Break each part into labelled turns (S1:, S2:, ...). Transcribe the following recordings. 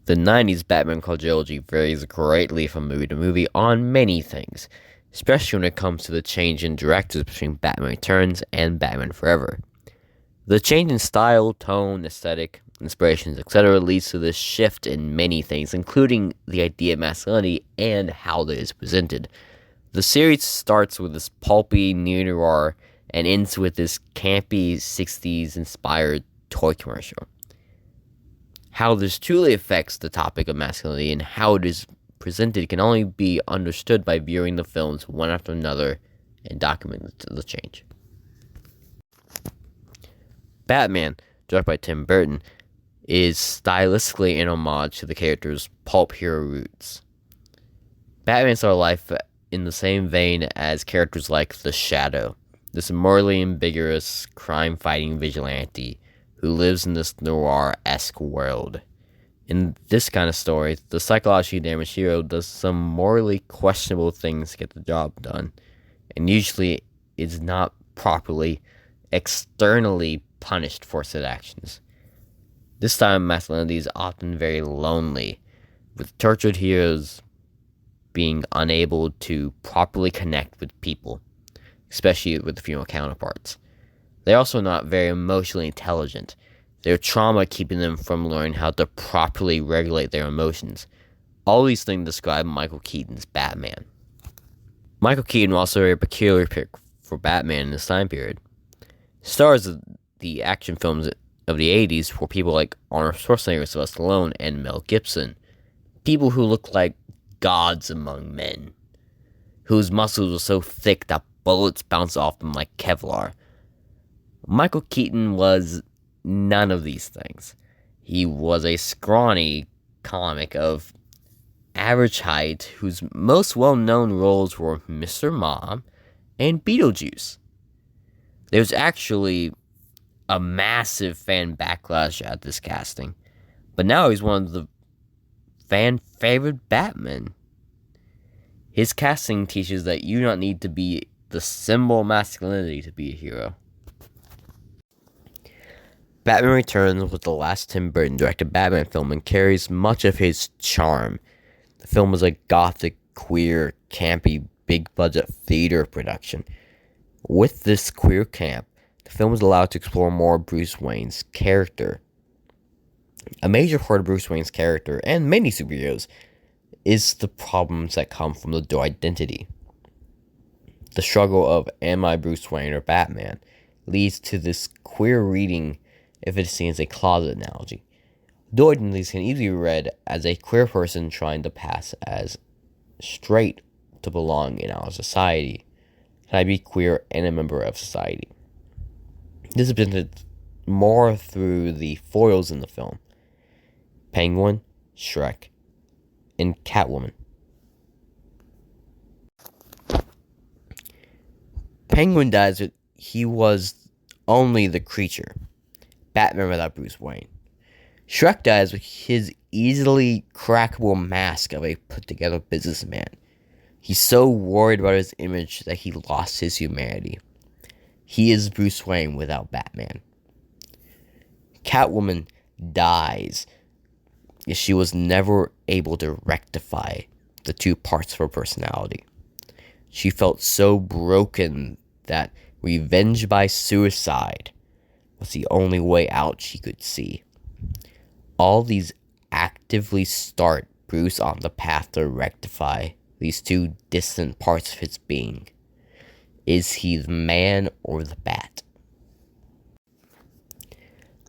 S1: The 90s Batman quadrilogy varies greatly from movie to movie on many things, especially when it comes to the change in directors between Batman Returns and Batman Forever. The change in style, tone, aesthetic, inspirations, etc. leads to this shift in many things, including the idea of masculinity and how it is presented. The series starts with this pulpy neo-noir and ends with this campy 60s inspired toy commercial. How this truly affects the topic of masculinity and how it is presented can only be understood by viewing the films one after another and documenting the change. Batman, directed by Tim Burton, is stylistically an homage to the character's pulp hero roots. Batman saw life in the same vein as characters like The Shadow, this morally ambiguous, crime-fighting vigilante who lives in this noir-esque world. In this kind of story, the psychologically damaged hero does some morally questionable things to get the job done, and usually is not properly externally punished for said actions. This time, masculinity is often very lonely, with tortured heroes being unable to properly connect with people, especially with female counterparts. They're also not very emotionally intelligent, their trauma keeping them from learning how to properly regulate their emotions. All these things describe Michael Keaton's Batman. Michael Keaton was also a peculiar pick for Batman in this time period. Stars of the action films of the 80s were people like Arnold Schwarzenegger, Sylvester Stallone, and Mel Gibson. People who looked like gods among men, whose muscles were so thick that bullets bounced off them like Kevlar. Michael Keaton was none of these things. He was a scrawny comic of average height whose most well-known roles were Mr. Mom and Beetlejuice. There's actually a massive fan backlash at this casting, but now he's one of the fan-favorite Batmen. His casting teaches that you don't need to be the symbol of masculinity to be a hero. Batman Returns was the last Tim Burton directed Batman film and carries much of his charm. The film was a gothic, queer, campy, big-budget theater production. With this queer camp, the film was allowed to explore more Bruce Wayne's character. A major part of Bruce Wayne's character, and many superheroes, is the problems that come from the dual identity. The struggle of, am I Bruce Wayne or Batman, leads to this queer reading if it is seen as a closet analogy. Dual identities can easily be read as a queer person trying to pass as straight to belong in our society. Can I be queer and a member of society? This is presented more through the foils in the film: Penguin, Shrek, and Catwoman. Penguin dies, but he was only the creature. Batman without Bruce Wayne. Shrek dies with his easily crackable mask of a put-together businessman. He's so worried about his image that he lost his humanity. He is Bruce Wayne without Batman. Catwoman dies as she was never able to rectify the two parts of her personality. She felt so broken that revenge by suicide was the only way out she could see. All these actively start Bruce on the path to rectify these two distant parts of his being. Is he the man or the bat?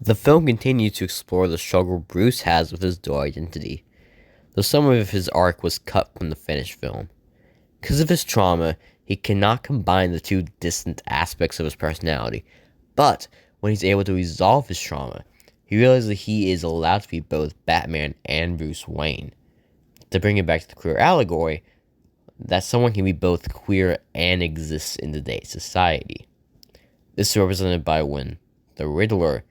S1: The film continues to explore the struggle Bruce has with his dual identity, though some of his arc was cut from the finished film. Because of his trauma, he cannot combine the two distant aspects of his personality, but when he's able to resolve his trauma, he realizes that he is allowed to be both Batman and Bruce Wayne. To bring it back to the queer allegory, that someone can be both queer and exist in today's society. This is represented by when the Riddler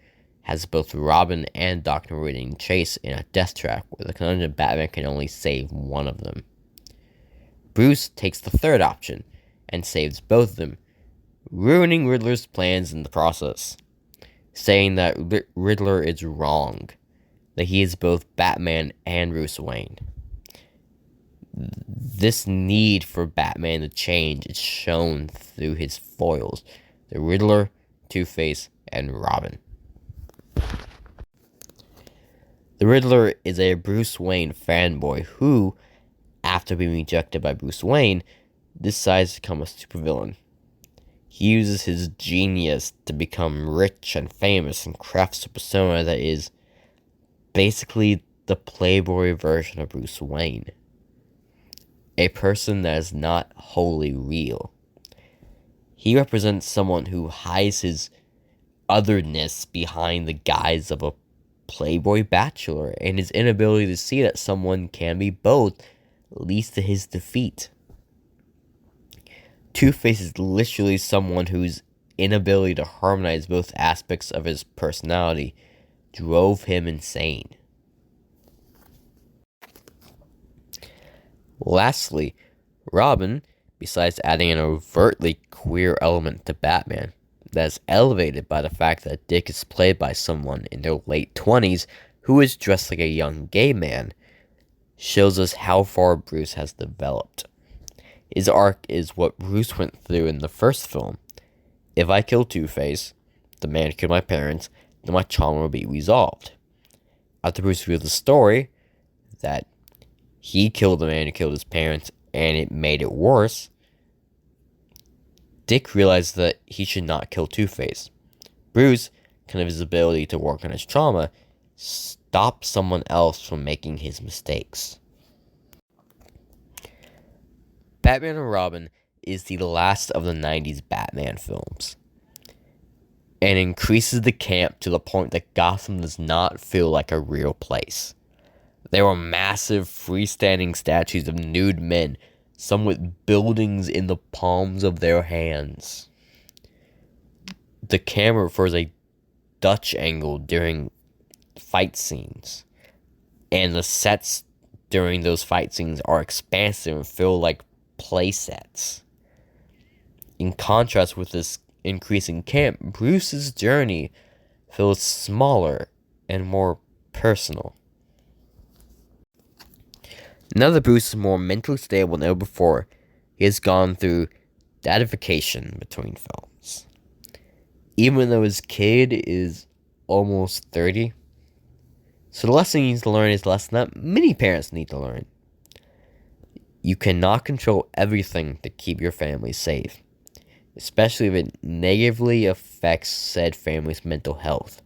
S1: has both Robin and Dr. Ridding chase in a death trap where the conundrum Batman can only save one of them. Bruce takes the third option and saves both of them, ruining Riddler's plans in the process, saying that Riddler is wrong, that he is both Batman and Bruce Wayne. This need for Batman to change is shown through his foils, the Riddler, Two-Face, and Robin. The Riddler is a Bruce Wayne fanboy who, after being rejected by Bruce Wayne, decides to become a supervillain. He uses his genius to become rich and famous and crafts a persona that is basically the playboy version of Bruce Wayne. A person that is not wholly real. He represents someone who hides his otherness behind the guise of a playboy bachelor, and his inability to see that someone can be both leads to his defeat. Two-Face is literally someone whose inability to harmonize both aspects of his personality drove him insane. Lastly, Robin, besides adding an overtly queer element to Batman, that is elevated by the fact that Dick is played by someone in their late 20s who is dressed like a young gay man, shows us how far Bruce has developed. His arc is what Bruce went through in the first film. If I kill Two-Face, the man who killed my parents, then my trauma will be resolved. After Bruce revealed the story that he killed the man who killed his parents and it made it worse, Dick realized that he should not kill Two-Face. Bruce, because of his ability to work on his trauma, stopped someone else from making his mistakes. Batman and Robin is the last of the 90s Batman films, and increases the camp to the point that Gotham does not feel like a real place. There were massive freestanding statues of nude men, some with buildings in the palms of their hands. The camera prefers a Dutch angle during fight scenes, and the sets during those fight scenes are expansive and feel like play sets. In contrast with this increasing camp, Bruce's journey feels smaller and more personal. Now that Bruce is more mentally stable than ever before, he has gone through datification between films. Even though his kid is almost 30. So the lesson he needs to learn is a lesson that many parents need to learn. You cannot control everything to keep your family safe, especially if it negatively affects said family's mental health.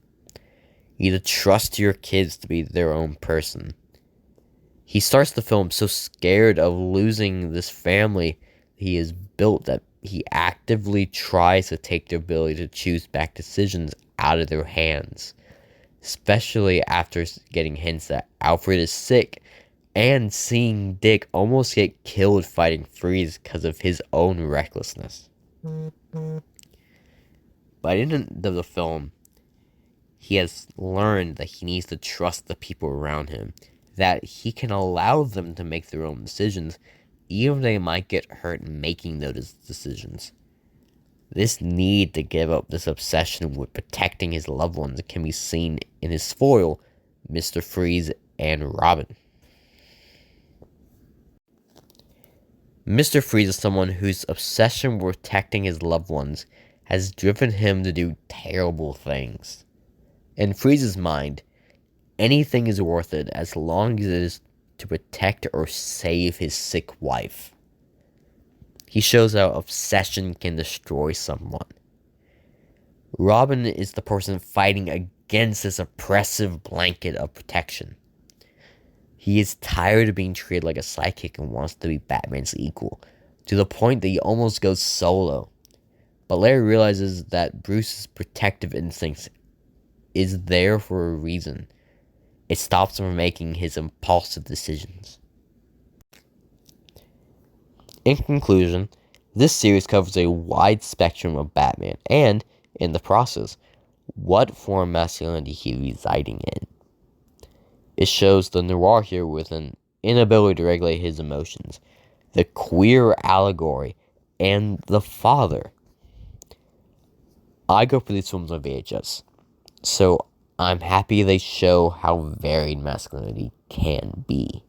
S1: You need to trust your kids to be their own person. He starts the film so scared of losing this family he has built that he actively tries to take their ability to choose back decisions out of their hands, especially after getting hints that Alfred is sick and seeing Dick almost get killed fighting Freeze because of his own recklessness. By the end of the film, he has learned that he needs to trust the people around him, that he can allow them to make their own decisions, even if they might get hurt making those decisions. This need to give up this obsession with protecting his loved ones can be seen in his foil, Mr. Freeze and Robin. Mr. Freeze is someone whose obsession with protecting his loved ones has driven him to do terrible things. In Freeze's mind, anything is worth it as long as it is to protect or save his sick wife. He shows how obsession can destroy someone. Robin is the person fighting against this oppressive blanket of protection. He is tired of being treated like a sidekick and wants to be Batman's equal, to the point that he almost goes solo. But Larry realizes that Bruce's protective instincts is there for a reason. It stops him from making his impulsive decisions. In conclusion, this series covers a wide spectrum of Batman and, in the process, what form of masculinity he is residing in. It shows the noir hero with an inability to regulate his emotions, the queer allegory, and the father. I go for these films on VHS, so I'm happy they show how varied masculinity can be.